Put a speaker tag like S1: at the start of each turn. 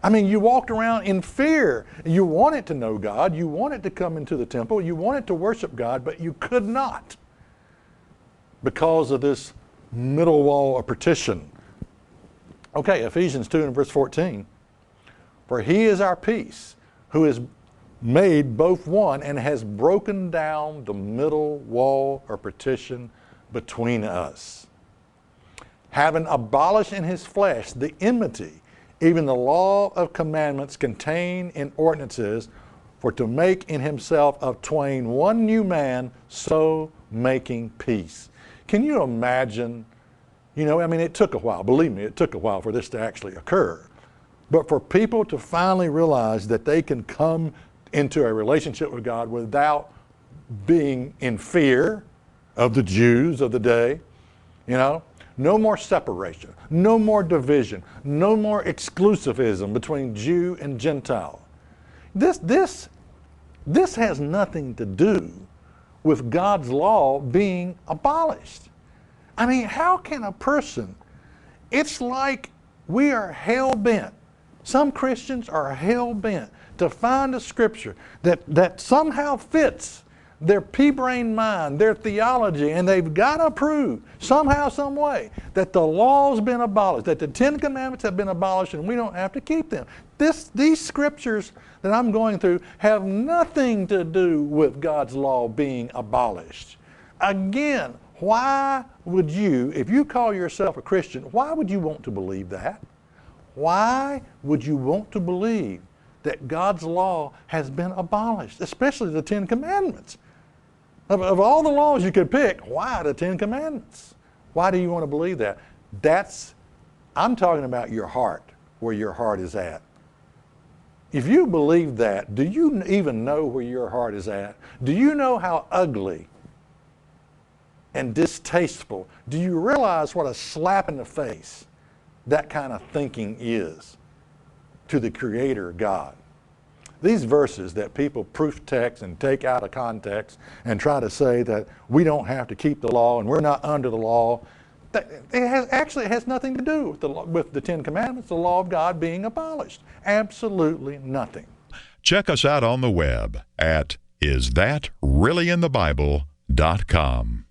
S1: I mean, you walked around in fear. You wanted to know God. You wanted to come into the temple. You wanted to worship God, but you could not because of this middle wall of partition. Okay, Ephesians 2 and verse 14. For he is our peace, who has made both one and has broken down the middle wall or partition between us, having abolished in his flesh the enmity, even the law of commandments contained in ordinances, for to make in himself of twain one new man, so making peace. Can you imagine? You know, I mean, it took a while. Believe me, it took a while for this to actually occur. But for people to finally realize that they can come into a relationship with God without being in fear of the Jews of the day, you know, no more separation, no more division, no more exclusivism between Jew and Gentile. This has nothing to do with God's law being abolished. I mean, how can a person, it's like we are hell-bent. Some Christians are hell-bent to find a scripture that somehow fits their pea-brain mind, their theology, and they've got to prove somehow, some way that the law's been abolished, that the Ten Commandments have been abolished and we don't have to keep them. These scriptures that I'm going through have nothing to do with God's law being abolished. Again, why would you, if you call yourself a Christian, why would you want to believe that? Why would you want to believe that God's law has been abolished, especially the Ten Commandments? Of all the laws you could pick, why the Ten Commandments? Why do you want to believe that? I'm talking about your heart, where your heart is at. If you believe that, do you even know where your heart is at? Do you know how ugly and distasteful? Do you realize what a slap in the face that kind of thinking is to the Creator God? These verses that people proof text and take out of context and try to say that we don't have to keep the law and we're not under the law, it has nothing to do with the Ten Commandments, the law of God being abolished. Absolutely nothing.
S2: Check us out on the web at isthatreallyinthebible.com.